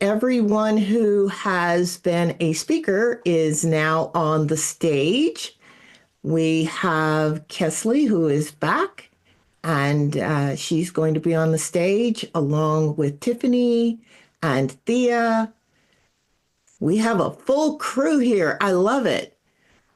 Everyone who has been a speaker is now on the stage. We have Kesley, who is back, and she's going to be on the stage along with Tiffany and Thea. We have a full crew here. I love it.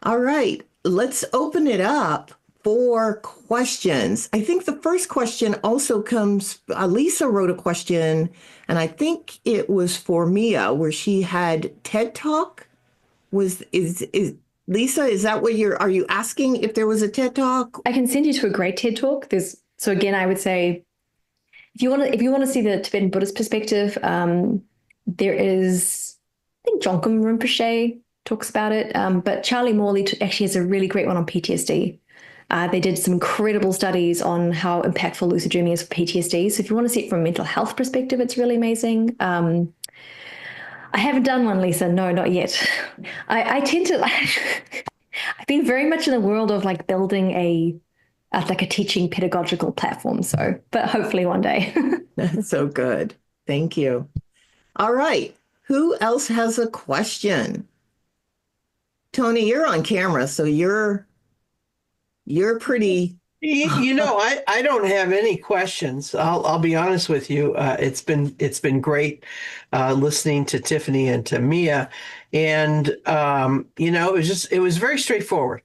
All right, let's open it up for questions. I think the first question also comes, Lisa wrote a question, and I think it was for Mia, where she had TED Talk. Is Lisa, is that what are you asking if there was a TED Talk? I can send you to a great TED Talk. So again, I would say, if you want to see the Tibetan Buddhist perspective, there is, I think Jongkum Rinpoche talks about it, but Charlie Morley actually has a really great one on PTSD. They did some incredible studies on how impactful lucid dreaming is for PTSD. So if you want to see it from a mental health perspective, it's really amazing. I haven't done one, Lisa. No, not yet. I tend to, I've been very much in the world of like building a teaching pedagogical platform. So, but hopefully one day. That's so good. Thank you. All right. Who else has a question? Tony, you're on camera, so you're pretty. I don't have any questions. I'll be honest with you. It's been great listening to Tiffany and to Mia, and it was very straightforward.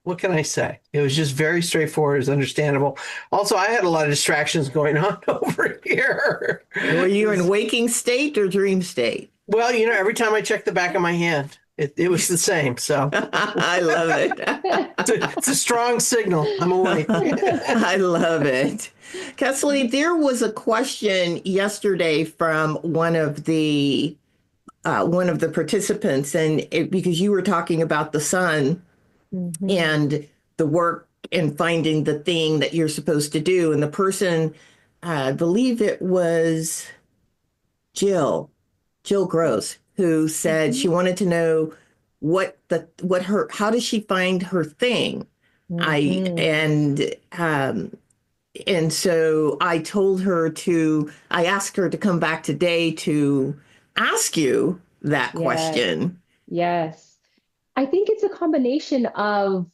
What can I say? It was just very straightforward. It was understandable. Also, I had a lot of distractions going on over here. Were you in waking state or dream state? Well, every time I check the back of my hand, it was the same. So I love it. It's a strong signal. I'm awake. I love it. Kesley, there was a question yesterday from one of the participants, and because you were talking about the sun and the work and finding the thing that you're supposed to do, and the person, I believe it was Jill Gross, who said she wanted to know how does she find her thing? And so I asked her to come back today to ask you that question. Yes. I think it's a combination of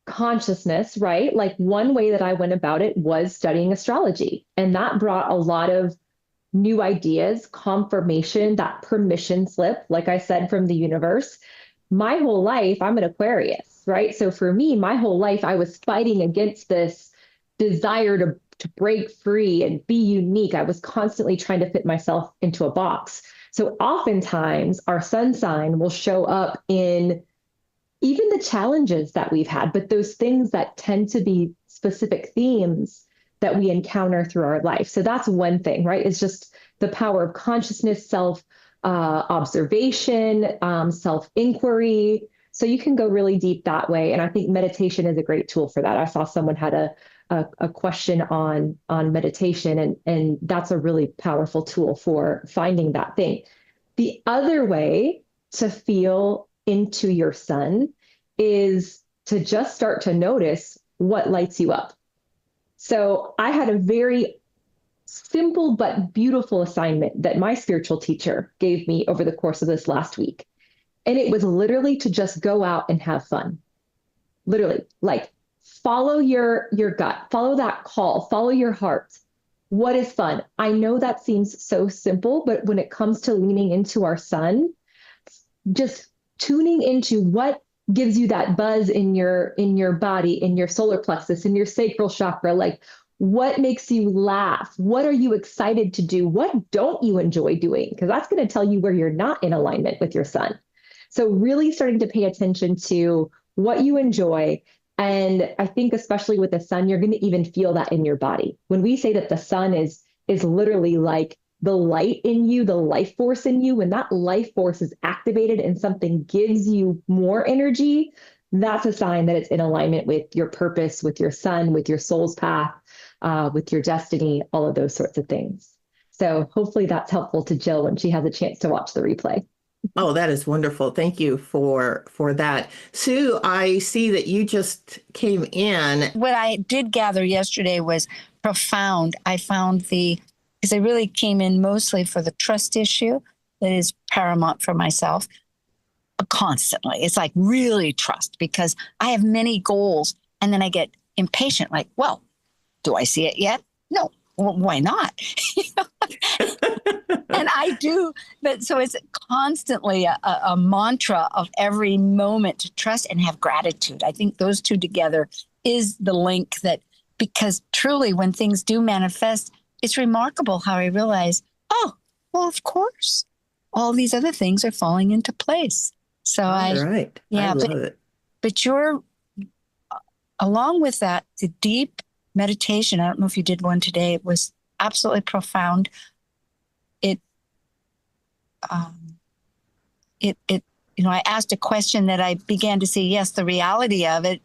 consciousness, right? Like one way that I went about it was studying astrology, and that brought a lot of new ideas, confirmation, that permission slip, like I said, from the universe. My whole life, I'm an Aquarius, right? So for me, my whole life, I was fighting against this desire to break free and be unique. I was constantly trying to fit myself into a box. So oftentimes our sun sign will show up in even the challenges that we've had, but those things that tend to be specific themes that we encounter through our life. So that's one thing, right? It's just the power of consciousness, self observation, self inquiry. So you can go really deep that way. And I think meditation is a great tool for that. I saw someone had a question on meditation, and that's a really powerful tool for finding that thing. The other way to feel into your sun is to just start to notice what lights you up. So I had a very simple but beautiful assignment that my spiritual teacher gave me over the course of this last week. And it was literally to just go out and have fun. Literally, like follow your gut, follow that call, follow your heart. What is fun? I know that seems so simple, but when it comes to leaning into our sun, just tuning into what gives you that buzz in your body, in your solar plexus, in your sacral chakra, like what makes you laugh? What are you excited to do? What don't you enjoy doing? Because that's going to tell you where you're not in alignment with your sun. So really starting to pay attention to what you enjoy. And I think especially with the sun, you're going to even feel that in your body. When we say that the sun is literally like the light in you, the life force in you, when that life force is activated and something gives you more energy, that's a sign that it's in alignment with your purpose, with your sun, with your soul's path, with your destiny, all of those sorts of things. So hopefully that's helpful to Jill when she has a chance to watch the replay. Oh, that is wonderful. Thank you for that. Sue, I see that you just came in. What I did gather yesterday was profound. I found the because I really came in mostly for the trust issue that is paramount for myself constantly. It's like really trust, because I have many goals and then I get impatient. Like, well, do I see it yet? No. Well, why not? And I do. But so it's constantly a mantra of every moment to trust and have gratitude. I think those two together is the link that, because truly when things do manifest, it's remarkable how I realize, oh, well, of course, all these other things are falling into place. So I love it. But you're, along with that, the deep meditation, I don't know if you did one today, it was absolutely profound. I asked a question that I began to see, yes, the reality of it.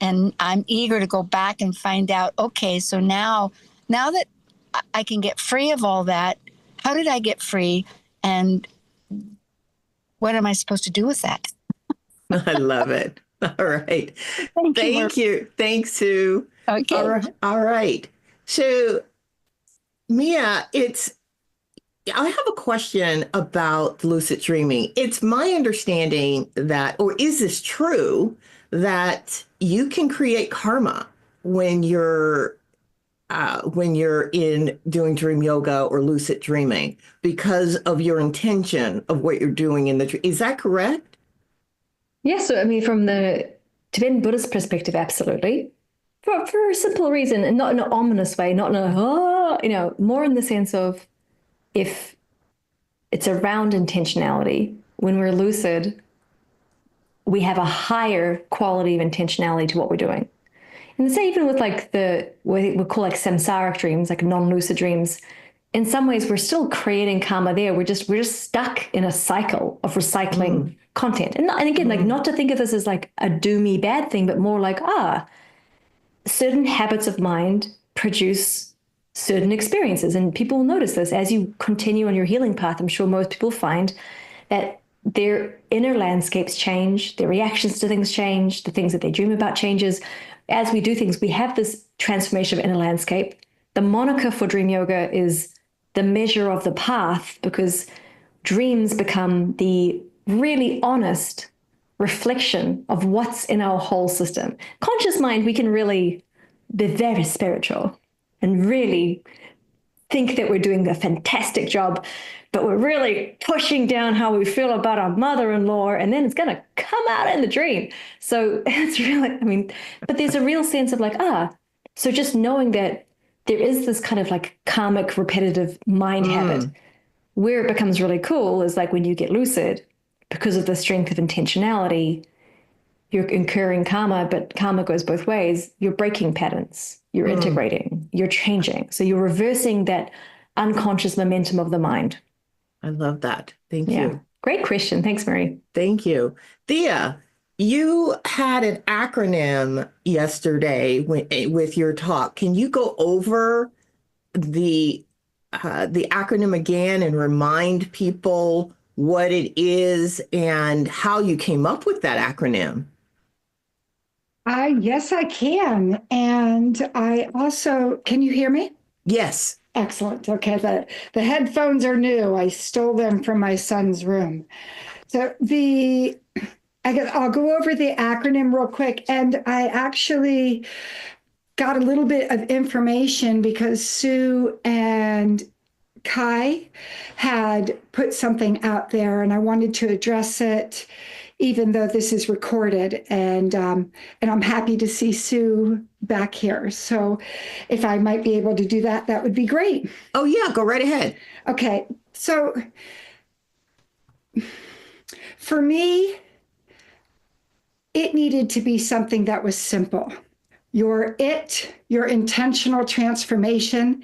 And I'm eager to go back and find out, okay, so now that I can get free of all that, how did I get free? And what am I supposed to do with that? I love it. All right. Thank you. Thanks, Sue. Okay. All right. So, Mia, I have a question about lucid dreaming. It's my understanding that, or is this true, that you can create karma when you're in doing dream yoga or lucid dreaming because of your intention of what you're doing in the dream. Is that correct? Yeah, so I mean, from the Tibetan Buddhist perspective, absolutely. For a simple reason, and not in an ominous way, not in a, more in the sense of, if it's around intentionality, when we're lucid, we have a higher quality of intentionality to what we're doing. And say even with like what we call like samsaric dreams, like non-lucid dreams, in some ways we're still creating karma there. We're just stuck in a cycle of recycling content. And again, like not to think of this as like a doomy bad thing, but more like, certain habits of mind produce certain experiences. And people will notice this as you continue on your healing path. I'm sure most people find that their inner landscapes change, their reactions to things change, the things that they dream about changes. As we do things, we have this transformation of inner landscape. The moniker for dream yoga is the measure of the path, because dreams become the really honest reflection of what's in our whole system. Conscious mind, we can really be very spiritual and really think that we're doing a fantastic job, but we're really pushing down how we feel about our mother-in-law, and then it's going to come out in the dream. So it's really, but there's a real sense of like, so just knowing that there is this kind of like karmic repetitive mind habit. Where it becomes really cool is like when you get lucid, because of the strength of intentionality, you're incurring karma, but karma goes both ways. You're breaking patterns, you're integrating, you're changing. So you're reversing that unconscious momentum of the mind. I love that. Thank you. Great question. Thanks, Marie. Thank you. Thea, you had an acronym yesterday with your talk. Can you go over the acronym again and remind people what it is and how you came up with that acronym? Yes, I can. And I also, can you hear me? Yes. Excellent. Okay. The headphones are new. I stole them from my son's room. So I'll go over the acronym real quick. And I actually got a little bit of information because Sue and Kai had put something out there, and I wanted to address it, even though this is recorded. And I'm happy to see Sue back here. So if I might be able to do that, that would be great. Oh, yeah, go right ahead. Okay. So for me, it needed to be something that was simple. Your intentional transformation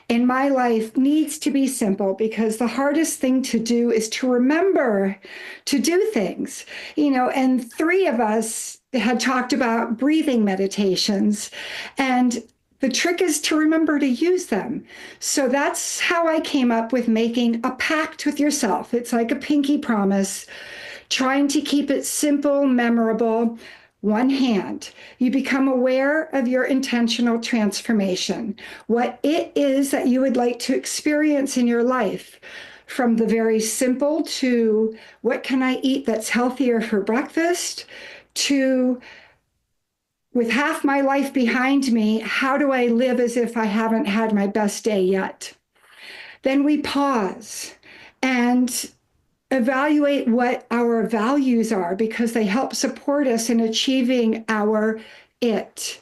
in my life needs to be simple, because the hardest thing to do is to remember to do things, and 3 of us had talked about breathing meditations, and the trick is to remember to use them. So that's how I came up with making a pact with yourself. It's like a pinky promise, trying to keep it simple, memorable. one hand. You become aware of your intentional transformation, what it is that you would like to experience in your life, from the very simple to what can I eat that's healthier for breakfast, to with half my life behind me, how do I live as if I haven't had my best day yet? Then we pause and evaluate what our values are, because they help support us in achieving our it.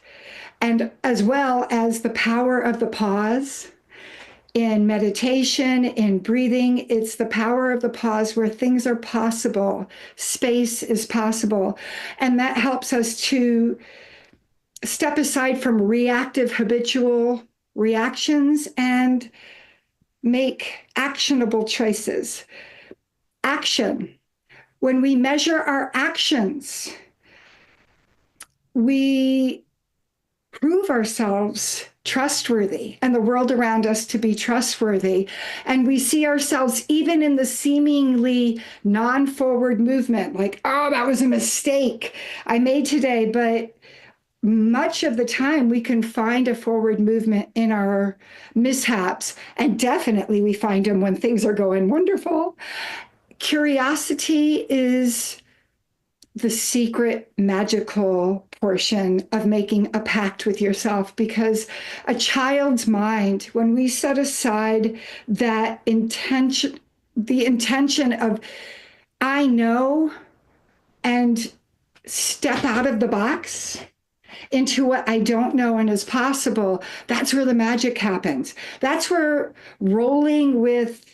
And as well as the power of the pause in meditation, in breathing, it's the power of the pause where things are possible, space is possible. And that helps us to step aside from reactive habitual reactions and make actionable choices. Action. When we measure our actions, we prove ourselves trustworthy and the world around us to be trustworthy. And we see ourselves even in the seemingly non-forward movement, like, oh, that was a mistake I made today. But much of the time we can find a forward movement in our mishaps. And definitely we find them when things are going wonderful. Curiosity is the secret magical portion of making a pact with yourself, because a child's mind, when we set aside that intention, the intention of I know, and step out of the box into what I don't know and is possible, that's where the magic happens. That's where rolling with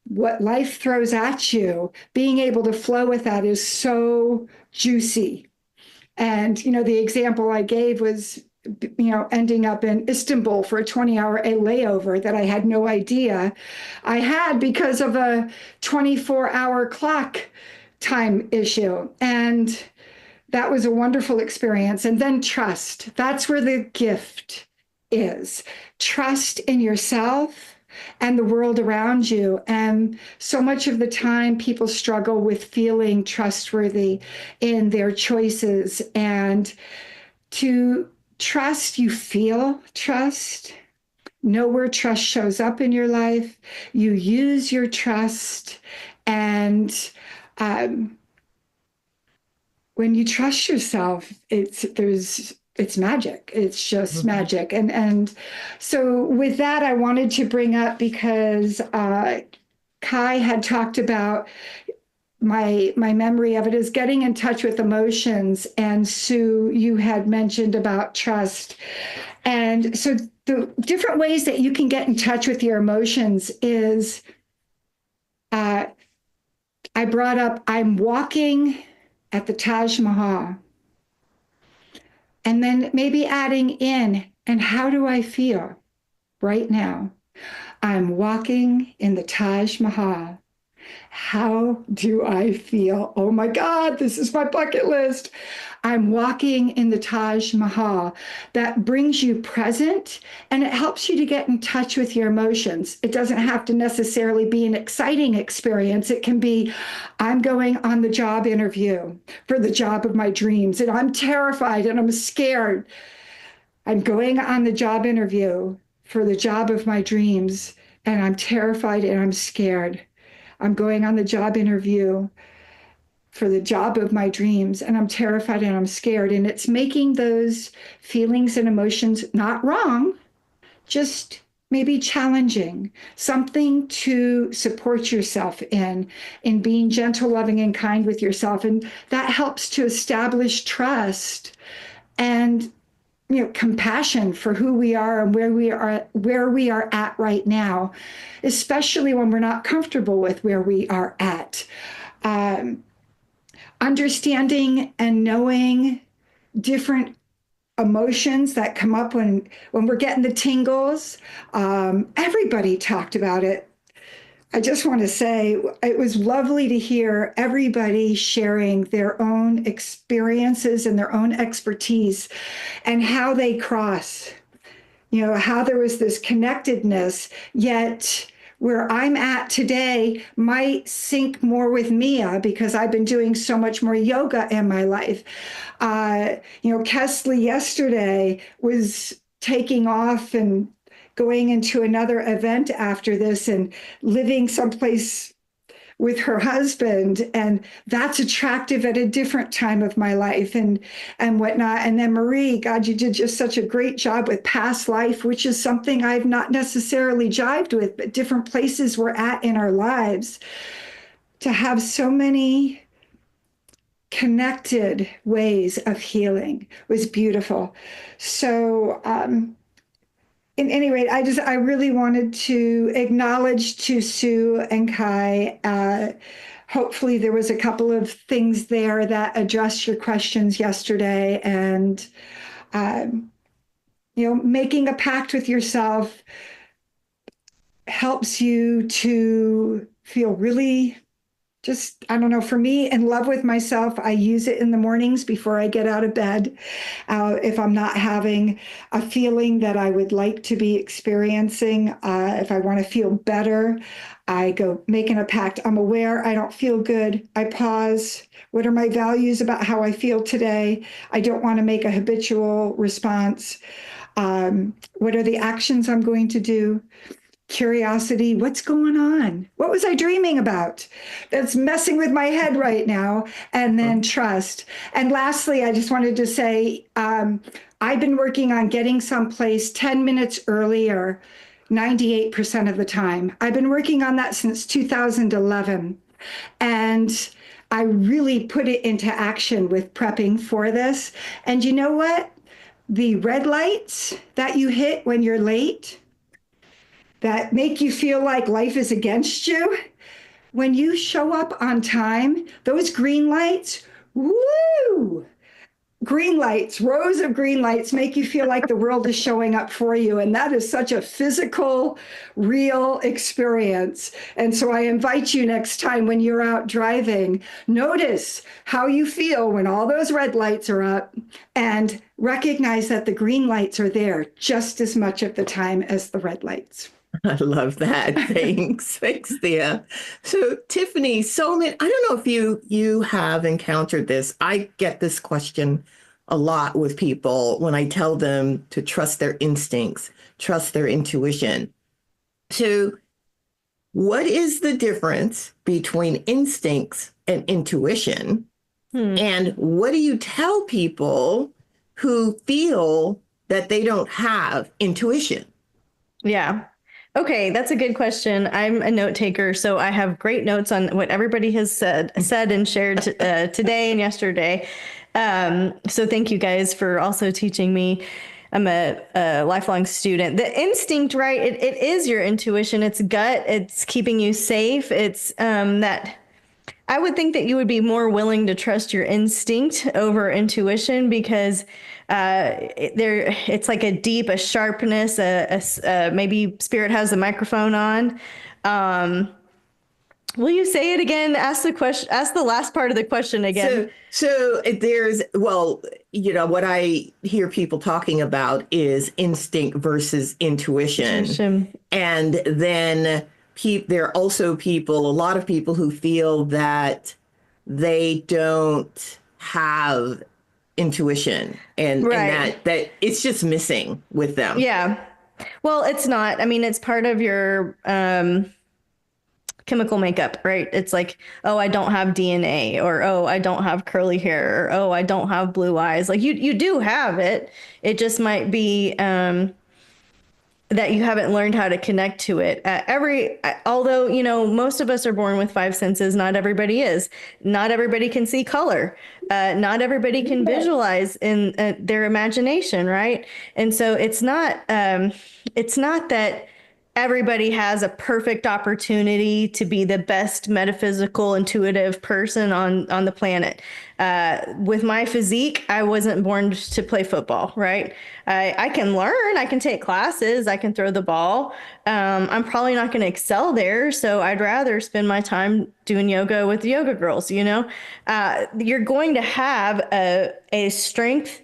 what life throws at you, being able to flow with that is so juicy. And, the example I gave was, ending up in Istanbul for a 20-hour layover that I had no idea I had because of a 24-hour clock time issue. And that was a wonderful experience. And then trust. That's where the gift is. Trust in yourself and the world around you. And so much of the time, people struggle with feeling trustworthy in their choices. And to trust, you feel trust, know where trust shows up in your life, you use your trust, and when you trust yourself, it's magic. It's just magic. And so with that, I wanted to bring up, because Kai had talked about my memory of it is getting in touch with emotions. And Sue, you had mentioned about trust. And so the different ways that you can get in touch with your emotions is, I brought up, I'm walking at the Taj Mahal. And then maybe adding in, and how do I feel right now? I'm walking in the Taj Mahal. How do I feel? Oh my God, this is my bucket list. I'm walking in the Taj Mahal. That brings you present, and it helps you to get in touch with your emotions. It doesn't have to necessarily be an exciting experience. It can be, I'm going on the job interview for the job of my dreams, and I'm terrified and I'm scared. I'm going on the job interview for the job of my dreams, and I'm terrified and I'm scared. I'm going on the job interview for the job of my dreams, and I'm terrified and I'm scared. And it's making those feelings and emotions not wrong, just maybe challenging, something to support yourself in being gentle, loving, and kind with yourself. And that helps to establish trust and compassion for who we are and where we are at right now, especially when we're not comfortable with where we are at. Understanding and knowing different emotions that come up when we're getting the tingles. Everybody talked about it. I just want to say it was lovely to hear everybody sharing their own experiences and their own expertise and how they cross, how there was this connectedness, yet where I'm at today might sync more with Mia because I've been doing so much more yoga in my life. Kesley yesterday was taking off and going into another event after this and living someplace with her husband, and that's attractive at a different time of my life and whatnot. And then Marie, God, you did just such a great job with past life, which is something I've not necessarily jived with, but different places we're at in our lives. To have so many connected ways of healing was beautiful. So in any rate, I really wanted to acknowledge to Sue and Kai. Hopefully there was a couple of things there that addressed your questions yesterday, and making a pact with yourself helps you to feel really just, I don't know, for me, in love with myself. I use it in the mornings before I get out of bed. If I'm not having a feeling that I would like to be experiencing, if I want to feel better, I go making a pact. I'm aware I don't feel good. I pause. What are my values about how I feel today? I don't want to make a habitual response. What are the actions I'm going to do? Curiosity, what's going on? What was I dreaming about that's messing with my head right now? And then trust. And lastly, I just wanted to say, I've been working on getting someplace 10 minutes earlier, 98% of the time. I've been working on that since 2011. And I really put it into action with prepping for this. And you know what? The red lights that you hit when you're late, that make you feel like life is against you, when you show up on time, those green lights, woo! Green lights, rows of green lights make you feel like the world is showing up for you. And that is such a physical, real experience. And so I invite you next time when you're out driving, notice how you feel when all those red lights are up, and recognize that the green lights are there just as much of the time as the red lights. I love that. Thanks. Thanks, Thea. So Tiffany, I don't know if you have encountered this. I get this question a lot with people when I tell them to trust their instincts, trust their intuition. So what is the difference between instincts and intuition? And what do you tell people who feel that they don't have intuition? Yeah. Okay, that's a good question. I'm a note taker, so I have great notes on what everybody has said and shared today and yesterday. So thank you guys for also teaching me. I'm a lifelong student. The instinct, right? It is your intuition. It's gut. It's keeping you safe. It's that. I would think that you would be more willing to trust your instinct over intuition because it's like a sharpness, maybe spirit has the microphone on. Will you say it again? Ask the last part of the question again. So there's, what I hear people talking about is instinct versus intuition. And then there are also a lot of people who feel that they don't have intuition and that it's just missing with them. Yeah. Well, it's not. I mean, it's part of your chemical makeup, right? It's like, oh, I don't have DNA, or oh, I don't have curly hair, or oh, I don't have blue eyes. Like you do have it. It just might be that you haven't learned how to connect to it. Although, most of us are born with five senses, not everybody is. Not everybody can see color. Not everybody can visualize in their imagination, right? And so it's not that everybody has a perfect opportunity to be the best metaphysical, intuitive person on the planet. With my physique, I wasn't born to play football, right? I can learn, I can take classes, I can throw the ball. I'm probably not going to excel there, so I'd rather spend my time doing yoga with the yoga girls, You're going to have a strength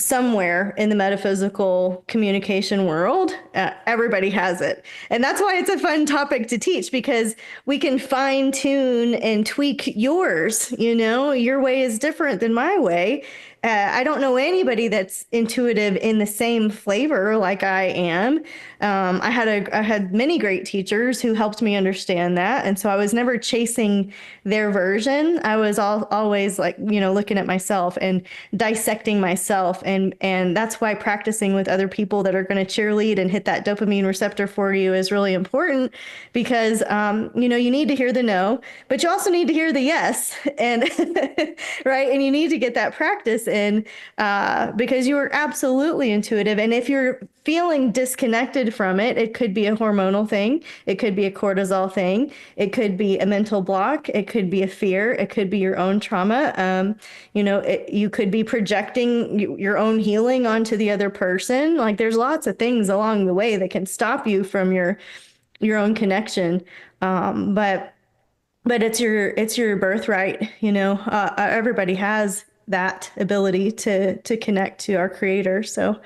somewhere in the metaphysical communication world. Everybody has it. And that's why it's a fun topic to teach, because we can fine tune and tweak yours. Your way is different than my way. I don't know anybody that's intuitive in the same flavor like I am. I had many great teachers who helped me understand that, and so I was never chasing their version. I was always like, looking at myself and dissecting myself, and that's why practicing with other people that are going to cheerlead and hit that dopamine receptor for you is really important, because you need to hear the no, but you also need to hear the yes, and right, and you need to get that practice in, because you are absolutely intuitive. And if you're feeling disconnected from it, it could be a hormonal thing, it could be a cortisol thing, it could be a mental block, it could be a fear, it could be your own trauma. You could be projecting your own healing onto the other person. Like, there's lots of things along the way that can stop you from your own connection. But it's your birthright. Everybody has that ability to connect to our creator. So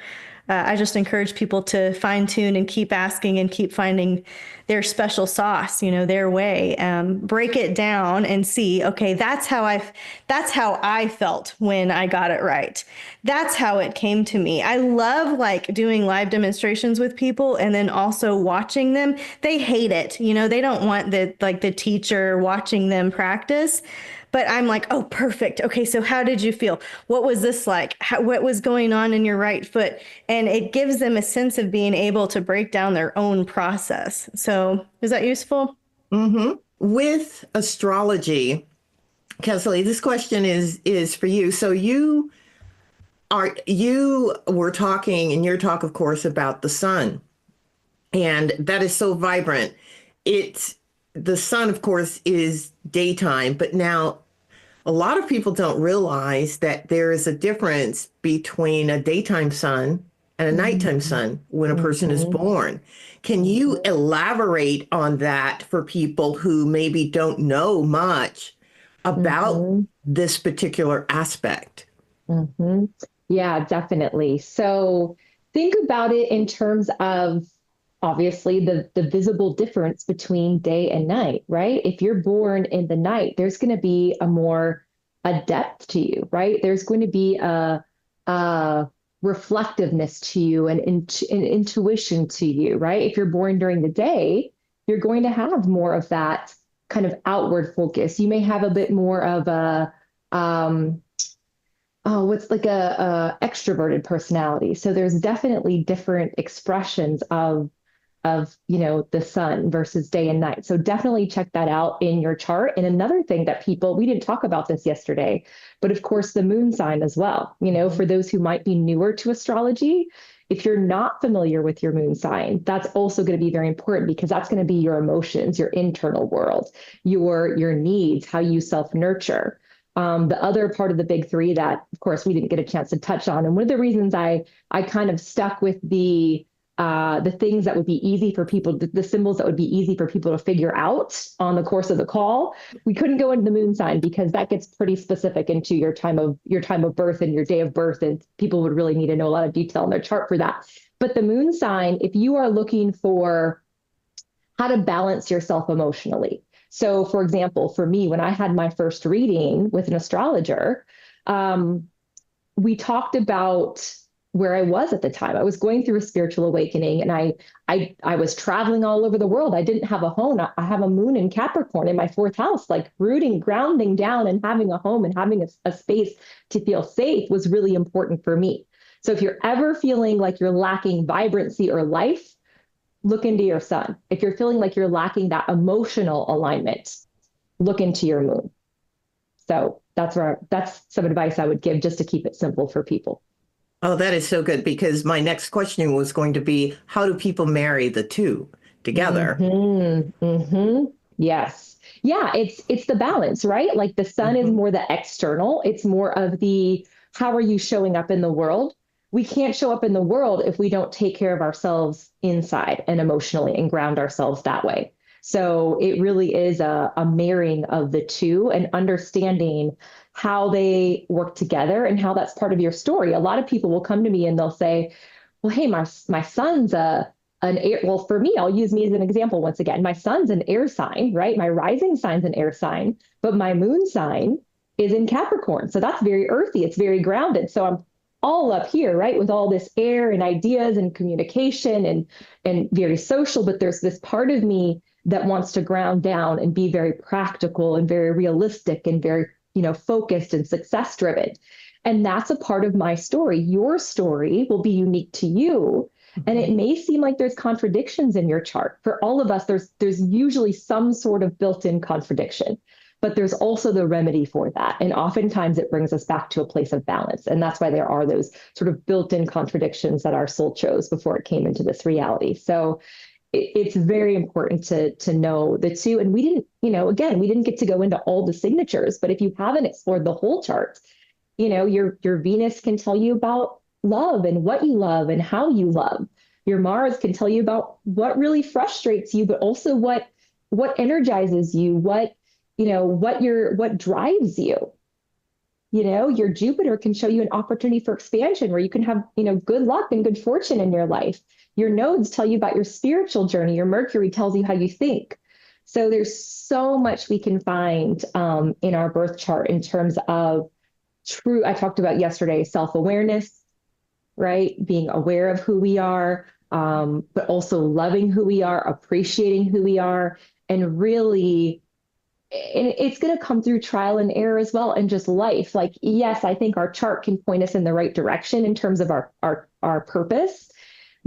I just encourage people to fine tune and keep asking and keep finding their special sauce, their way. Break it down and see, okay, that's how I felt when I got it right. That's how it came to me. I love doing live demonstrations with people and then also watching them. They hate it. They don't want the teacher watching them practice. But I'm like, oh, perfect. Okay, so how did you feel? What was this like? What was going on in your right foot? And it gives them a sense of being able to break down their own process. So is that useful? Mm-hmm. With astrology, Kesley, this question is for you. So you were talking in your talk, of course, about the sun, and that is so vibrant. The sun, of course, is daytime, but now a lot of people don't realize that there is a difference between a daytime sun and a nighttime sun when a person is born. Can you elaborate on that for people who maybe don't know much about this particular aspect? Yeah, definitely. So think about it in terms of, obviously, the visible difference between day and night, right? If you're born in the night, there's going to be a depth to you, right? There's going to be a reflectiveness to you and an intuition to you, right? If you're born during the day, you're going to have more of that kind of outward focus. You may have a bit more of a what's like a extroverted personality. So there's definitely different expressions of the sun versus day and night. So definitely check that out in your chart. And another thing that we didn't talk about this yesterday, but of course the moon sign as well. For those who might be newer to astrology, if you're not familiar with your moon sign, that's also going to be very important, because that's going to be your emotions, your internal world, your needs, how you self-nurture. The other part of the big three that, of course, we didn't get a chance to touch on, and one of the reasons I kind of stuck with the things that would be easy for people, the symbols that would be easy for people to figure out on the course of the call, we couldn't go into the moon sign because that gets pretty specific into your time of birth and your day of birth, and people would really need to know a lot of detail on their chart for that. But the moon sign, if you are looking for how to balance yourself emotionally. So, for example, for me, when I had my first reading with an astrologer, we talked about where I was at the time. I was going through a spiritual awakening, and I was traveling all over the world. I didn't have a home. I have a moon in Capricorn in my 4th house, like grounding down and having a home and having a space to feel safe was really important for me. So if you're ever feeling like you're lacking vibrancy or life, look into your sun. If you're feeling like you're lacking that emotional alignment, look into your moon. So that's some advice I would give, just to keep it simple for people. Oh, that is so good, because my next question was going to be, how do people marry the two together? Yes. Yeah, it's the balance, right? Like the sun is more the external. It's more of the, how are you showing up in the world? We can't show up in the world if we don't take care of ourselves inside and emotionally and ground ourselves that way. So it really is a marrying of the two and understanding how they work together and how that's part of your story. A lot of people will come to me and they'll say, well, hey, my son's an air, well, for me, I'll use me as an example once again. My son's an air sign, right? My rising sign's an air sign, but my moon sign is in Capricorn. So that's very earthy. It's very grounded. So I'm all up here, right? With all this air and ideas and communication and very social, but there's this part of me that wants to ground down and be very practical and very realistic and very, focused and success driven. And that's a part of my story. Your story will be unique to you. And it may seem like there's contradictions in your chart. For all of us, there's usually some sort of built-in contradiction, but there's also the remedy for that. And oftentimes it brings us back to a place of balance. And that's why there are those sort of built-in contradictions that our soul chose before it came into this reality. So it's very important to know the two. And we didn't, again, we didn't get to go into all the signatures, but if you haven't explored the whole chart, your Venus can tell you about love and what you love and how you love. Your Mars can tell you about what really frustrates you, but also what energizes you, what drives you. Your Jupiter can show you an opportunity for expansion where you can have, good luck and good fortune in your life. Your nodes tell you about your spiritual journey. Your Mercury tells you how you think. So there's so much we can find in our birth chart in terms of I talked about yesterday, self-awareness, right? Being aware of who we are, but also loving who we are, appreciating who we are, and really, and it's going to come through trial and error as well, and just life. Like, yes, I think our chart can point us in the right direction in terms of our purpose,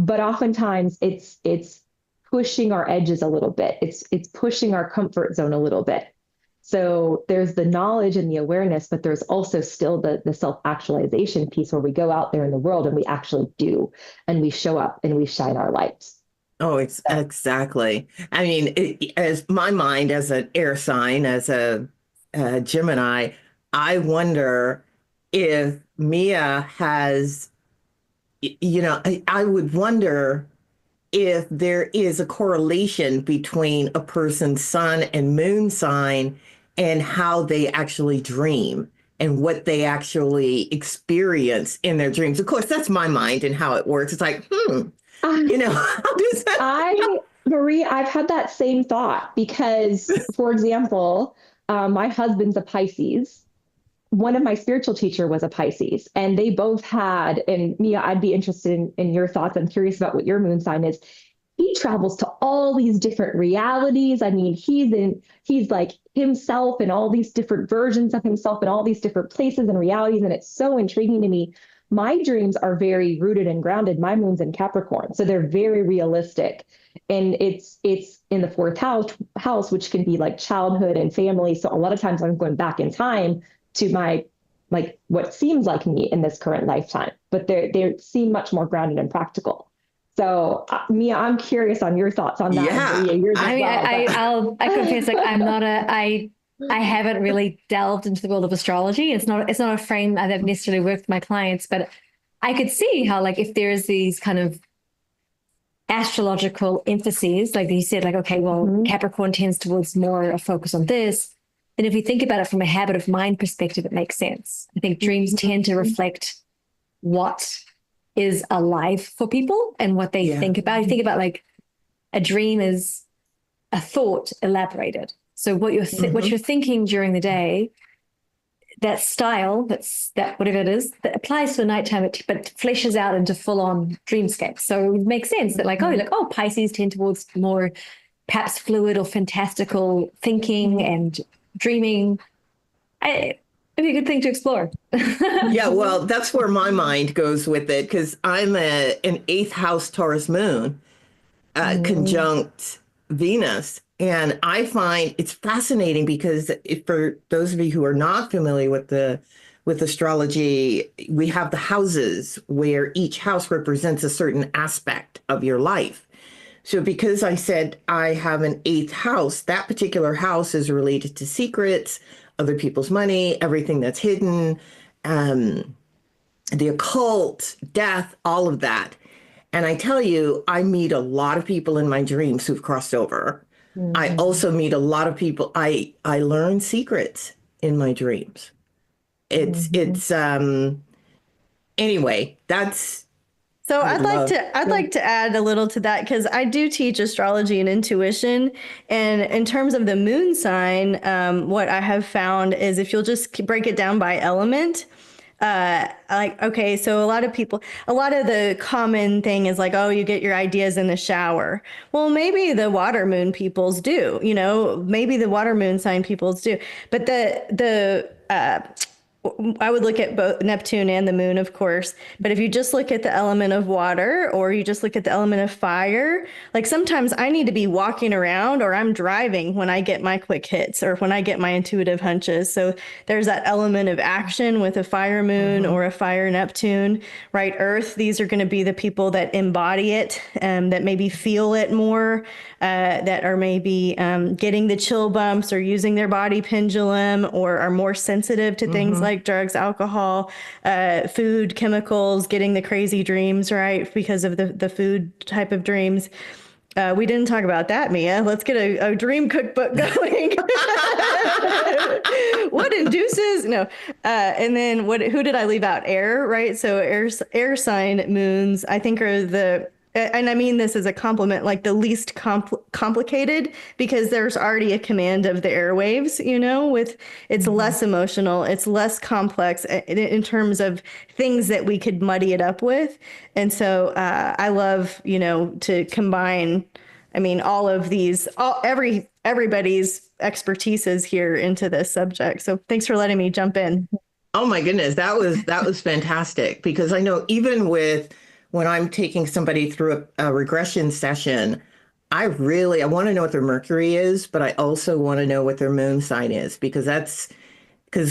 but oftentimes it's pushing our edges a little bit. It's pushing our comfort zone a little bit. So there's the knowledge and the awareness, but there's also still the self-actualization piece where we go out there in the world and we actually do, and we show up and we shine our light. Oh, it's exactly. I mean, as my mind as an air sign, as a Gemini, I wonder if Mia has, I would wonder if there is a correlation between a person's sun and moon sign and how they actually dream and what they actually experience in their dreams. Of course, that's my mind and how it works. It's like, how does that? Marie, I've had that same thought because, for example, my husband's a Pisces. One of my spiritual teacher was a Pisces, and they both had, and Mia, I'd be interested in your thoughts. I'm curious about what your moon sign is. He travels to all these different realities. I mean, he's like himself and all these different versions of himself in all these different places and realities. And it's so intriguing to me. My dreams are very rooted and grounded. My moon's in Capricorn, so they're very realistic. And it's in the fourth house, which can be like childhood and family. So a lot of times I'm going back in time to my, like, what seems like me in this current lifetime, but they seem much more grounded and practical. So Mia, I'm curious on your thoughts on that. Yeah. I confess, like, I haven't really delved into the world of astrology. It's not a frame I've necessarily worked with my clients, but I could see how, like, if there's these kind of astrological emphases, like you said, like, okay, well, Capricorn tends towards more a focus on this. And if we think about it from a habit of mind perspective, it makes sense. I think dreams tend to reflect what is alive for people and what they think about. You think about, like, a dream is a thought elaborated. So what you're thinking during the day, that style, that whatever it is, that applies to the nighttime, but fleshes out into full-on dreamscapes. So it makes sense that, like, Pisces tend towards more perhaps fluid or fantastical thinking and dreaming. It'd be a good thing to explore. Yeah, well, that's where my mind goes with it, because I'm an eighth house Taurus moon conjunct Venus. And I find it's fascinating because for those of you who are not familiar with astrology, we have the houses where each house represents a certain aspect of your life. So because I said I have an eighth house, that particular house is related to secrets, other people's money, everything that's hidden, the occult, death, all of that. And I tell you, I meet a lot of people in my dreams who've crossed over. I also meet a lot of people. I learn secrets in my dreams. It's anyway, that's So I love. I'd like to add a little to that because I do teach astrology and intuition, and in terms of the moon sign, what I have found is if you'll just break it down by element, like okay, so a lot of the common thing is like, oh, you get your ideas in the shower. Well, maybe the water moon peoples do, maybe the water moon sign peoples do, but I would look at both Neptune and the moon, of course. But if you just look at the element of water or you just look at the element of fire, like sometimes I need to be walking around or I'm driving when I get my quick hits or when I get my intuitive hunches. So there's that element of action with a fire moon or a fire Neptune, right? Earth, these are going to be the people that embody it, that maybe feel it more, that are maybe getting the chill bumps or using their body pendulum or are more sensitive to things like drugs, alcohol, food, chemicals, getting the crazy dreams, right? Because of the food type of dreams. We didn't talk about that, Mia. Let's get a dream cookbook going. What induces? No. And then who did I leave out? Air, right? So air sign moons, I think are and I mean this as a compliment, like the least complicated, because there's already a command of the airwaves, with it's less emotional, it's less complex in terms of things that we could muddy it up with. And so I love, to combine, I mean, all of these, everybody's expertise is here into this subject. So thanks for letting me jump in. Oh my goodness, that was fantastic, because I know even when I'm taking somebody through a regression session, I want to know what their Mercury is, but I also want to know what their moon sign is, because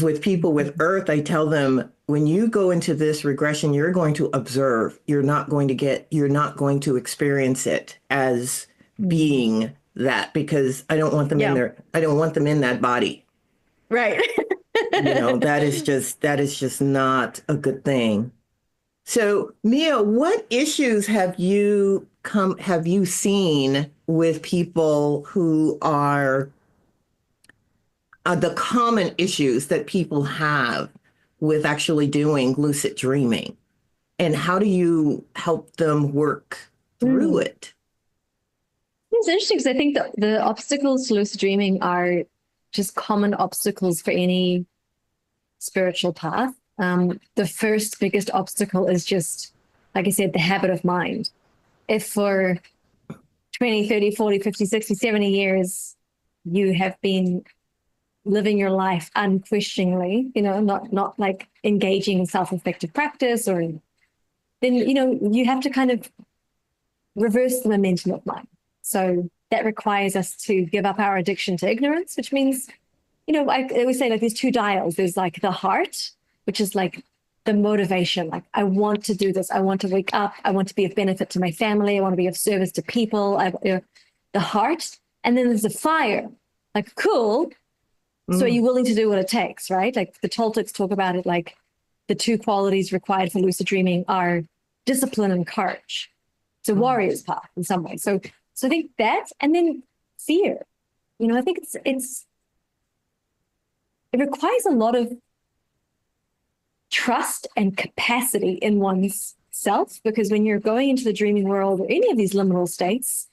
with people with Earth, I tell them, when you go into this regression, you're going to observe. You're not going to experience it as being that, because I don't want them in there. I don't want them in that body. Right. That is just not a good thing. So, Mia, what issues have you seen with people who are the common issues that people have with actually doing lucid dreaming? And how do you help them work through it? It's interesting because I think the obstacles to lucid dreaming are just common obstacles for any spiritual path. The first biggest obstacle is just, like I said, the habit of mind. If for 20, 30, 40, 50, 60, 70 years, you have been living your life unquestioningly, not like engaging in self-reflective practice, then, you have to kind of reverse the momentum of mind. So that requires us to give up our addiction to ignorance, which means, I always say, like, there's two dials. There's like the heart, which is like the motivation. Like, I want to do this. I want to wake up. I want to be of benefit to my family. I want to be of service to people. The heart. And then there's the fire. Like, cool. So are you willing to do what it takes, right? Like the Toltecs talk about it, like the two qualities required for lucid dreaming are discipline and courage. It's a warrior's path in some ways. So I think that, and then fear. I think it requires a lot of trust and capacity in one's self, because when you're going into the dreaming world or any of these liminal states,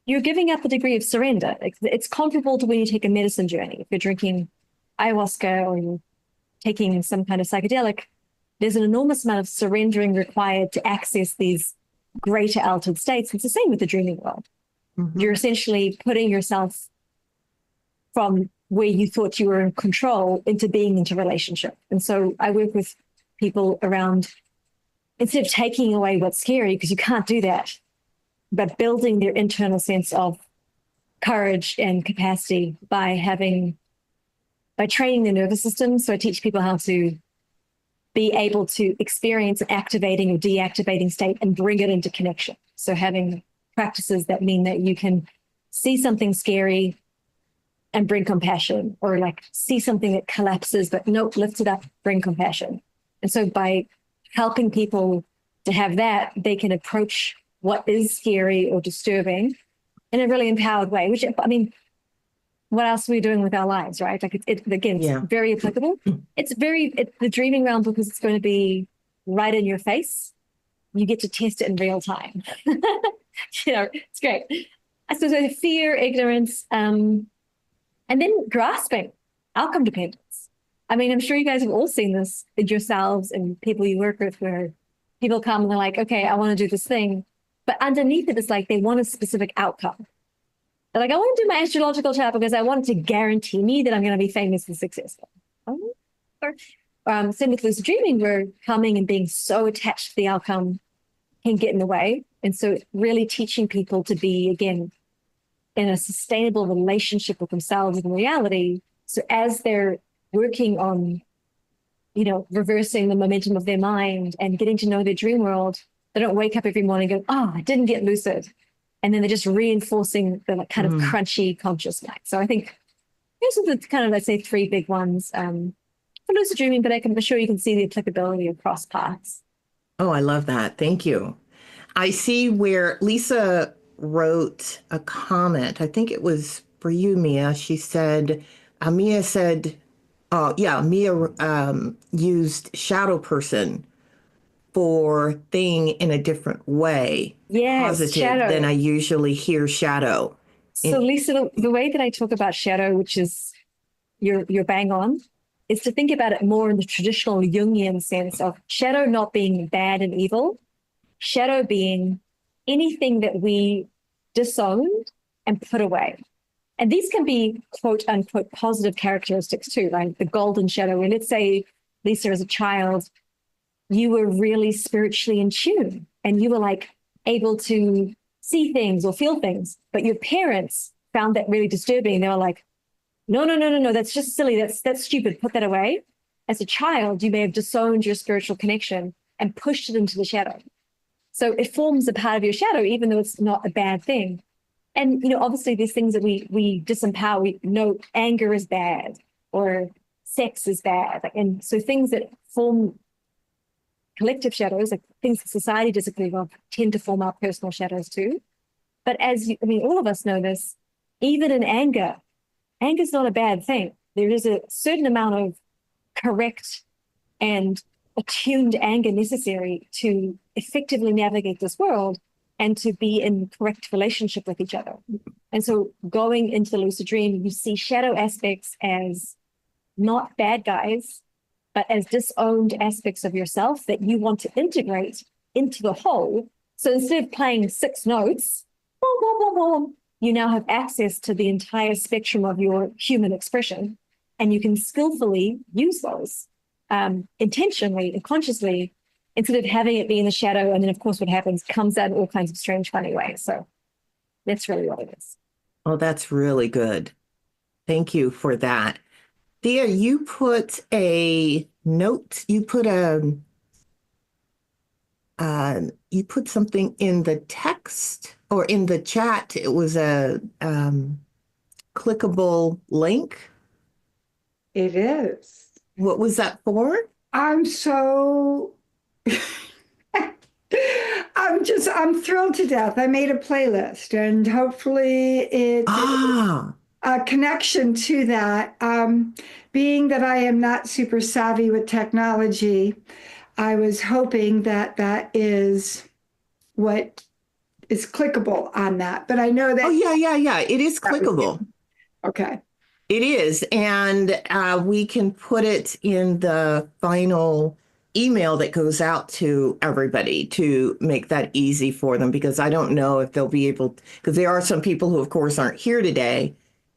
you're giving up a degree of surrender. It's comparable to when you take a medicine journey. If you're drinking ayahuasca or you're taking some kind of psychedelic, there's an enormous amount of surrendering required to access these greater altered states. It's the same with the dreaming world. You're essentially putting yourself from where you thought you were in control into being into relationship. And so I work with people around, instead of taking away what's scary, because you can't do that, but building their internal sense of courage and capacity by training their nervous system. So I teach people how to be able to experience an activating or deactivating state and bring it into connection. So having practices that mean that you can see something scary and bring compassion, or like see something that collapses, but nope, lift it up, bring compassion. And so by helping people to have that, they can approach what is scary or disturbing in a really empowered way, which, I mean, what else are we doing with our lives, right? Like again, it's Yeah. very applicable. It's the dreaming realm, because it's going to be right in your face. You get to test it in real time. It's great. I suppose fear, ignorance, and then grasping, outcome dependence. I mean, I'm sure you guys have all seen this in yourselves and people you work with, where people come and they're like, okay, I want to do this thing. But underneath it is like they want a specific outcome. They're like, I want to do my astrological chart because I want it to guarantee me that I'm going to be famous and successful. Same with lucid dreaming, where coming and being so attached to the outcome can get in the way. And so really teaching people to be, again, in a sustainable relationship with themselves and reality. So as they're working on, reversing the momentum of their mind and getting to know their dream world, they don't wake up every morning and go, oh, I didn't get lucid. And then they're just reinforcing the kind of crunchy conscious mind. So I think those are the kind of, let's say, 3 big ones for lucid dreaming, but I'm sure you can see the applicability across paths. Oh, I love that. Thank you. I see where Lisa wrote a comment. I think it was for you, Mia. She said, Mia said, Mia used shadow person for thing in a different way. Yes, positive shadow. than I usually hear shadow. So Lisa, the way that I talk about shadow, which is you're bang on, is to think about it more in the traditional Jungian sense of shadow not being bad and evil, shadow being anything that we disowned and put away. And these can be quote unquote positive characteristics too, like the golden shadow. And let's say, Lisa, as a child, you were really spiritually in tune and you were like able to see things or feel things, but your parents found that really disturbing. They were like, no, that's just silly. That's stupid. Put that away. As a child, you may have disowned your spiritual connection and pushed it into the shadow. So it forms a part of your shadow, even though it's not a bad thing. And, obviously there's things that we disempower. We know anger is bad or sex is bad. And so things that form collective shadows, like things that society disapprove of, tend to form our personal shadows too. But all of us know this, even in anger is not a bad thing. There is a certain amount of correct and attuned anger necessary to effectively navigate this world and to be in correct relationship with each other. And so going into the lucid dream, you see shadow aspects as not bad guys, but as disowned aspects of yourself that you want to integrate into the whole. So instead of playing 6 notes, boom, boom, boom, boom, you now have access to the entire spectrum of your human expression, and you can skillfully use those intentionally and consciously, instead of having it be in the shadow. And then, of course, what happens comes out in all kinds of strange, funny ways. So that's really what it is. Oh, that's really good. Thank you for that. Thea, you put a note, you put something in the text or in the chat. It was a clickable link. It is. What was that for? I'm so I'm thrilled to death. I made a playlist, and hopefully it a connection to that. Being that I am not super savvy with technology, I was hoping that that is what is clickable on that. But I know that. Oh, yeah. It is clickable. Okay. It is. And we can put it in the final email that goes out to everybody to make that easy for them, because I don't know if they'll be able, because there are some people who, of course, aren't here today.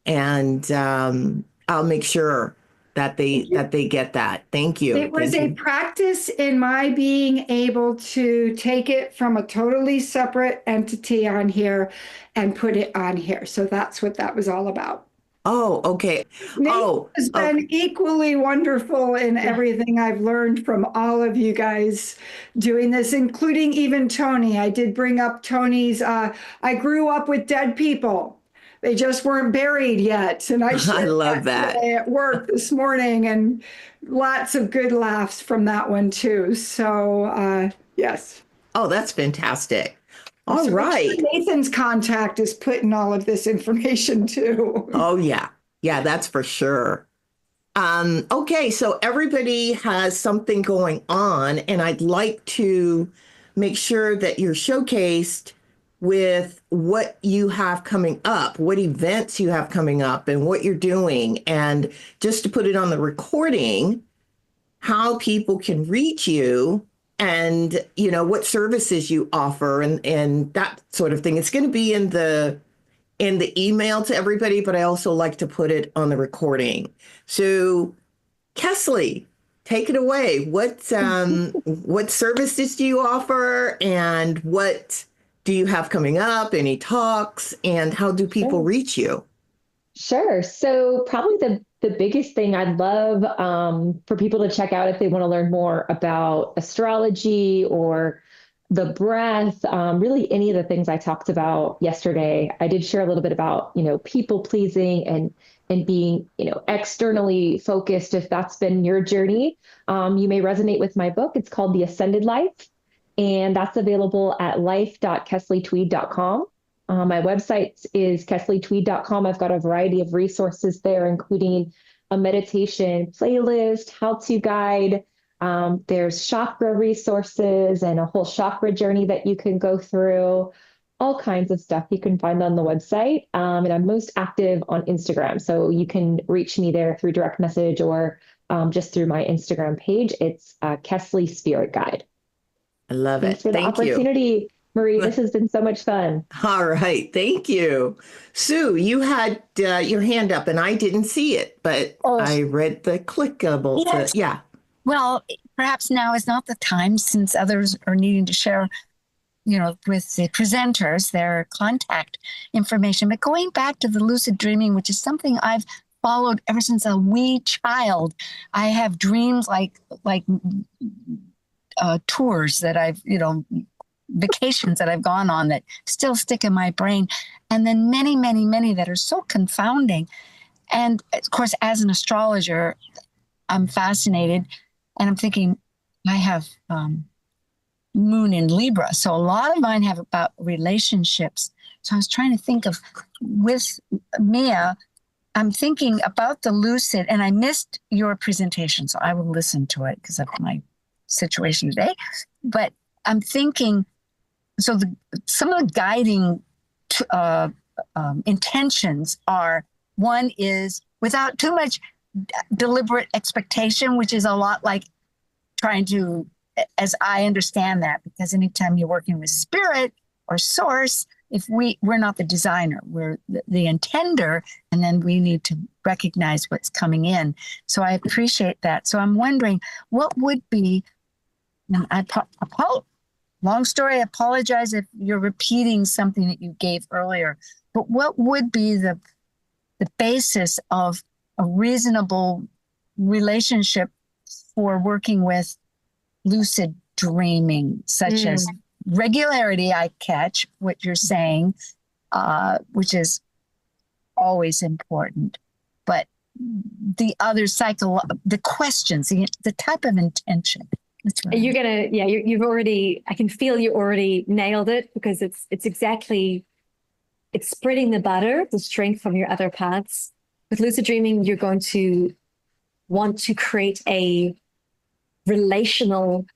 And I'll make sure that they get that. Thank you. It was a practice in my being able to take it from a totally separate entity on here and put it on here. So that's what that was all about. Oh, okay. Nate has been equally wonderful in everything I've learned from all of you guys doing this, including even Tony. I did bring up Tony's, I grew up with dead people. They just weren't buried yet. And I love that at work this morning, and lots of good laughs from that one too. So yes. Oh, that's fantastic. All So make right. sure Nathan's contact is putting all of this information too. Oh, yeah. Yeah, that's for sure. Okay, so everybody has something going on, and I'd like to make sure that you're showcased with what you have coming up, what events you have coming up, and what you're doing. And just to put it on the recording, how people can reach you and what services you offer and that sort of thing. It's going to be in the email to everybody, but I also like to put it on the recording. So Kesley, take it away. What services do you offer, and what do you have coming up? Any talks, and how do people reach you? Sure. So probably the biggest thing I'd love for people to check out if they want to learn more about astrology or the breath, really any of the things I talked about yesterday. I did share a little bit about, people pleasing and being, externally focused. If that's been your journey, you may resonate with my book. It's called The Ascended Life, and that's available at life.kesleytweed.com. My website is kesleytweed.com. I've got a variety of resources there, including a meditation playlist, how-to guide. There's chakra resources and a whole chakra journey that you can go through. All kinds of stuff you can find on the website. And I'm most active on Instagram. So you can reach me there through direct message or just through my Instagram page. It's Kesley Spirit Guide. I love Thanks it. for the Thank you. opportunity, Marie. This has been so much fun. All right. Thank you. Sue, you had your hand up and I didn't see it, but I read the clickable. Yes. Yeah. Well, perhaps now is not the time, since others are needing to share, with the presenters, their contact information. But going back to the lucid dreaming, which is something I've followed ever since a wee child, I have dreams like tours that I've, vacations that I've gone on that still stick in my brain. And then many, many, many that are so confounding. And of course, as an astrologer, I'm fascinated, and I'm thinking I have moon in Libra. So a lot of mine have about relationships. So I was trying to think of, with Mia, I'm thinking about the lucid, and I missed your presentation, so I will listen to it because of my situation today. But I'm thinking, so some of the guiding intentions are, one is without too much deliberate expectation, which is a lot like trying to, as I understand that, because anytime you're working with spirit or source, if we're not the designer, we're the intender, and then we need to recognize what's coming in. So I appreciate that. So I'm wondering what would be, and long story, I apologize if you're repeating something that you gave earlier, but what would be the basis of a reasonable relationship for working with lucid dreaming, such as regularity? I catch what you're saying, which is always important, but the other the questions, the type of intention. You're gonna, you've already, I can feel you already nailed it, because it's exactly, it's spreading the butter, the strength from your other paths. With lucid dreaming, you're going to want to create a relational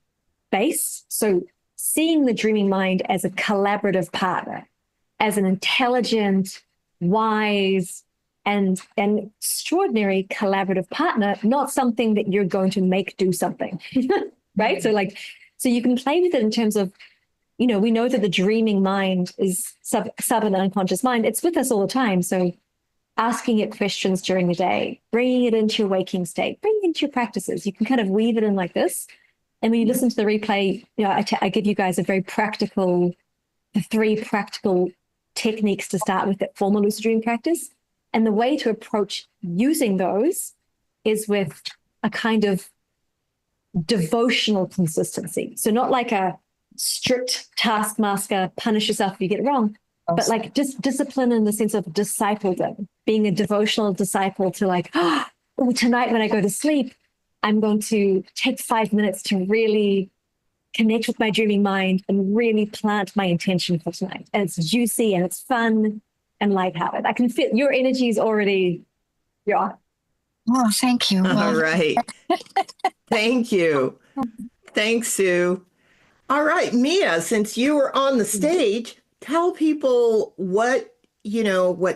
base. So seeing the dreaming mind as a collaborative partner, as an intelligent, wise, and an extraordinary collaborative partner, not something that you're going to make do something, right? So you can play with it in terms of, we know that the dreaming mind is sub and unconscious mind. It's with us all the time. So asking it questions during the day, bringing it into your waking state, bringing it into your practices. You can kind of weave it in like this. And when you listen to the replay, I give you guys the 3 practical techniques to start with that form a lucid dream practice. And the way to approach using those is with a kind of devotional consistency. So not like a strict taskmaster, punish yourself if you get it wrong, but like just discipline in the sense of discipledom, being a devotional disciple to tonight when I go to sleep, I'm going to take 5 minutes to really connect with my dreaming mind and really plant my intention for tonight. And it's juicy and it's fun and lighthearted. I can feel your energy is already, you're on. Oh, thank you. All Well, right. Thank you. Thanks, Sue. All right, Mia, since you were on the stage, tell people what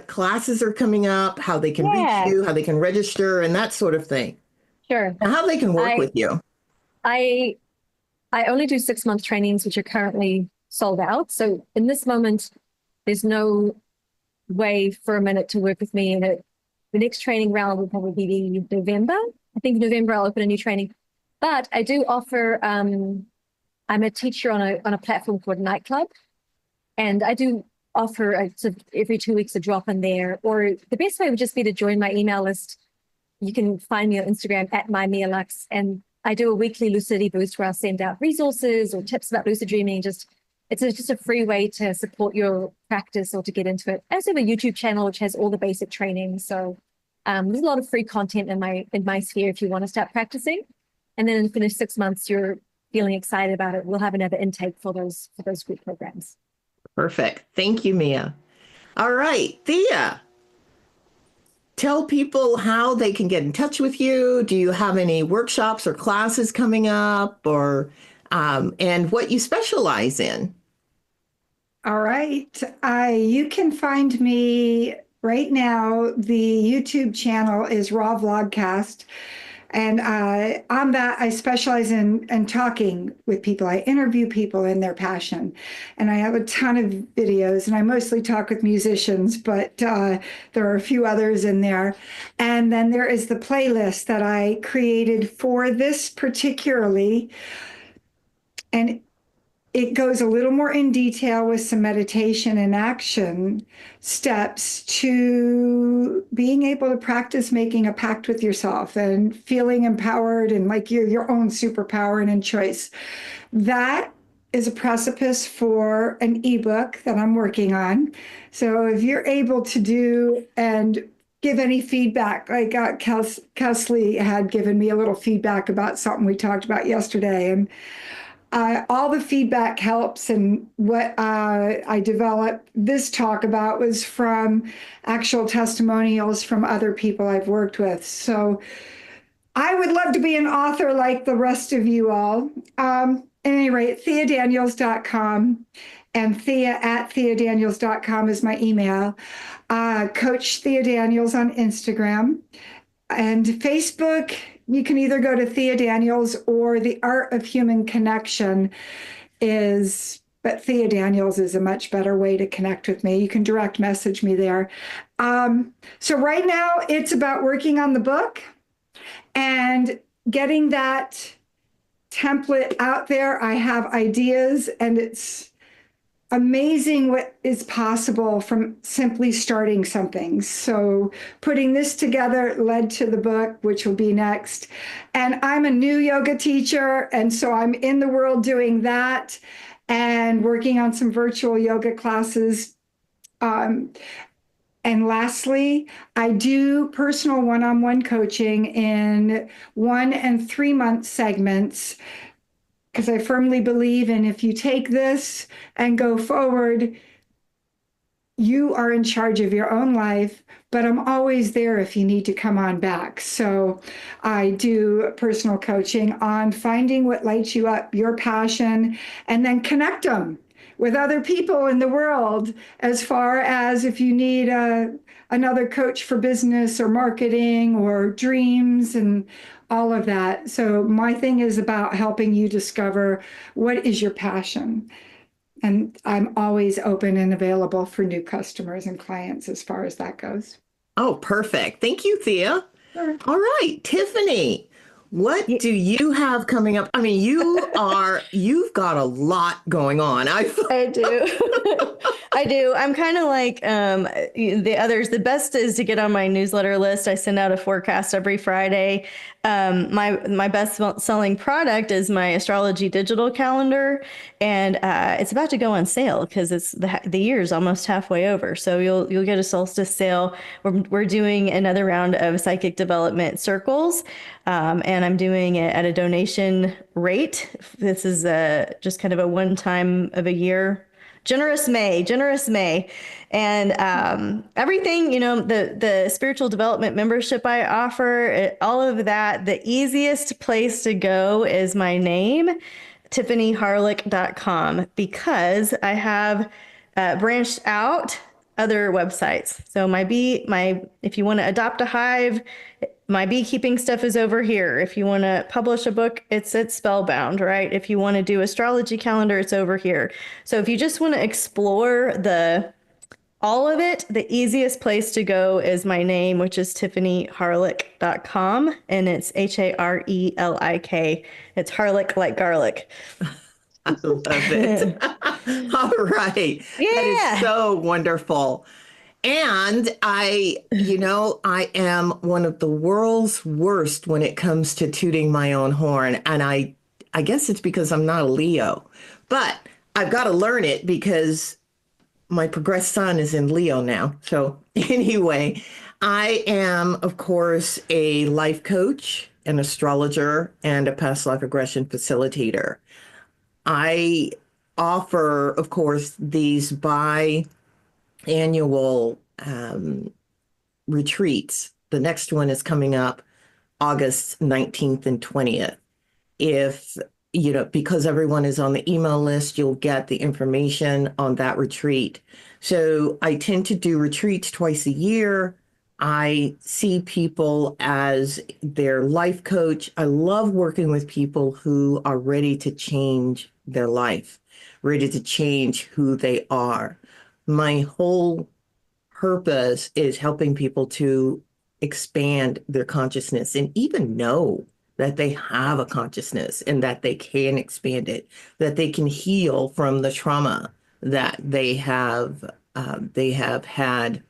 classes are coming up, how they can reach you, how they can register, and that sort of thing. Sure. And how they can work with you. I only do 6-month trainings, which are currently sold out. So in this moment, there's no way for a minute to work with me. And the next training round will probably be November. I think November I'll open a new training. But I do offer, I'm a teacher on a platform called Nightclub. And I do offer every 2 weeks a drop in there. Or the best way would just be to join my email list. You can find me on Instagram at mymialux, and I do a weekly lucidity boost where I'll send out resources or tips about lucid dreaming. It's just a free way to support your practice or to get into it. I also have a YouTube channel which has all the basic training. So there's a lot of free content in my sphere if you want to start practicing. And then in 6 months, you're feeling excited about it, we'll have another intake for those group programs. Perfect. Thank you, Mia. All right, Thea. Tell people how they can get in touch with you. Do you have any workshops or classes coming up, or and what you specialize in? All right. You can find me right now. The YouTube channel is Raw Vlogcast. And on that, I specialize in talking with people. I interview people in their passion. And I have a ton of videos, and I mostly talk with musicians, but there are a few others in there. And then there is the playlist that I created for this particularly. And it goes a little more in detail with some meditation and action steps to being able to practice making a pact with yourself and feeling empowered and like you're your own superpower and in choice. That is a precipice for an ebook that I'm working on. So if you're able to do and give any feedback, like Kesley had given me a little feedback about something we talked about yesterday, and all the feedback helps. And what I developed this talk about was from actual testimonials from other people I've worked with. So I would love to be an author like the rest of you all. At any rate, theadaniels.com and thea@theadaniels.com is my email. Coach Thea Daniels on Instagram. And Facebook, you can either go to Thea Daniels or The Art of Human Connection but Thea Daniels is a much better way to connect with me. You can direct message me there. So right now it's about working on the book and getting that template out there. I have ideas, and it's amazing what is possible from simply starting something. So putting this together led to the book, which will be next. And I'm a new yoga teacher, and so I'm in the world doing that and working on some virtual yoga classes. And lastly, I do personal one-on-one coaching in 1 and 3 month segments, because I firmly believe in if you take this and go forward, you are in charge of your own life, but I'm always there if you need to come on back. So I do personal coaching on finding what lights you up, your passion, and then connect them with other people in the world, as far as if you need another coach for business or marketing or dreams and all of that. So my thing is about helping you discover what is your passion. And I'm always open and available for new customers and clients as far as that goes. Oh, perfect. Thank you, Thea. Sure. All right, Tiffany, what do you have coming up? I mean, you've got a lot going on. I do. I do. I'm kind of like the others. The best is to get on my newsletter list. I send out a forecast every Friday. My best selling product is my astrology digital calendar, and it's about to go on sale because it's the year is almost halfway over. So you'll get a solstice sale. We're doing another round of psychic development circles, and and I'm doing it at a donation rate. This is just kind of a one time of a year. Generous May. And everything, the spiritual development membership I offer, all of that, the easiest place to go is my name, tiffanyharlick.com, because I have branched out other websites. So if you want to adopt a hive, my beekeeping stuff is over here. If you want to publish a book, it's at Spellbound, right? If you want to do astrology calendar, it's over here. So if you just want to explore all of it, the easiest place to go is my name, which is tiffanyharlick.com, and it's HARELIK. It's Harlick like garlic. I love it. All right. Yeah. That is so wonderful. And I am one of the world's worst when it comes to tooting my own horn. And I guess it's because I'm not a Leo, but I've got to learn it because my progressed sun is in Leo now. So anyway, I am, of course, a life coach, an astrologer, and a past life regression facilitator. I offer, of course, these annual retreats. The next one is coming up August 19th and 20th. If, because everyone is on the email list, you'll get the information on that retreat. So I tend to do retreats twice a year. I see people as their life coach. I love working with people who are ready to change their life, ready to change who they are. My whole purpose is helping people to expand their consciousness and even know that they have a consciousness and that they can expand it, that they can heal from the trauma that they have had.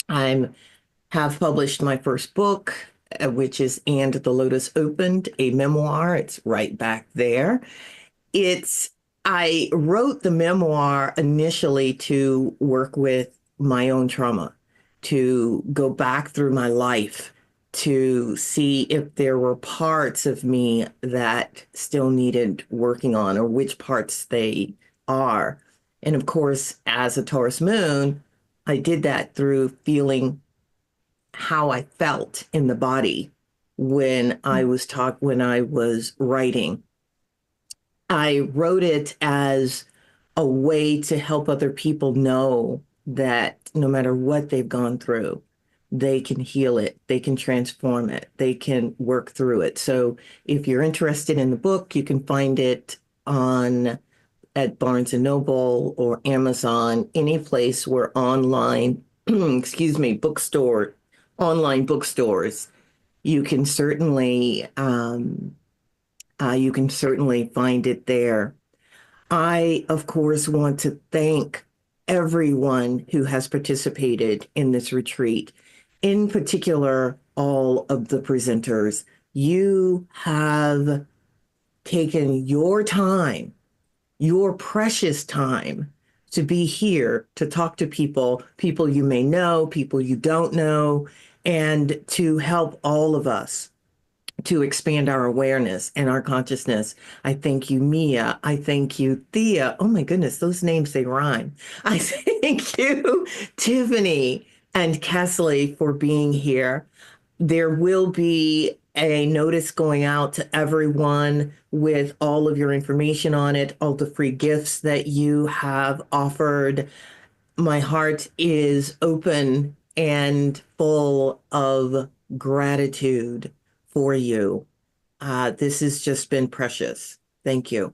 I have published my first book, which is And the Lotus Opened, a memoir. It's right back there. I wrote the memoir initially to work with my own trauma, to go back through my life, to see if there were parts of me that still needed working on or which parts they are. And of course, as a Taurus moon, I did that through feeling how I felt in the body when I was writing. I wrote it as a way to help other people know that no matter what they've gone through, they can heal it, they can transform it, they can work through it. So if you're interested in the book, you can find it at Barnes and Noble or Amazon, any place where online, online bookstores, you can certainly find it there. I, of course, want to thank everyone who has participated in this retreat, in particular, all of the presenters. You have taken your time, your precious time, to be here to talk to people you may know, people you don't know, and to help all of us to expand our awareness and our consciousness. I thank you, Mia. I thank you, Thea. Oh my goodness, those names, they rhyme. I thank you, Tiffany and Kesley, for being here. There will be a notice going out to everyone with all of your information on it, all the free gifts that you have offered. My heart is open and full of gratitude for you. This has just been precious. Thank you.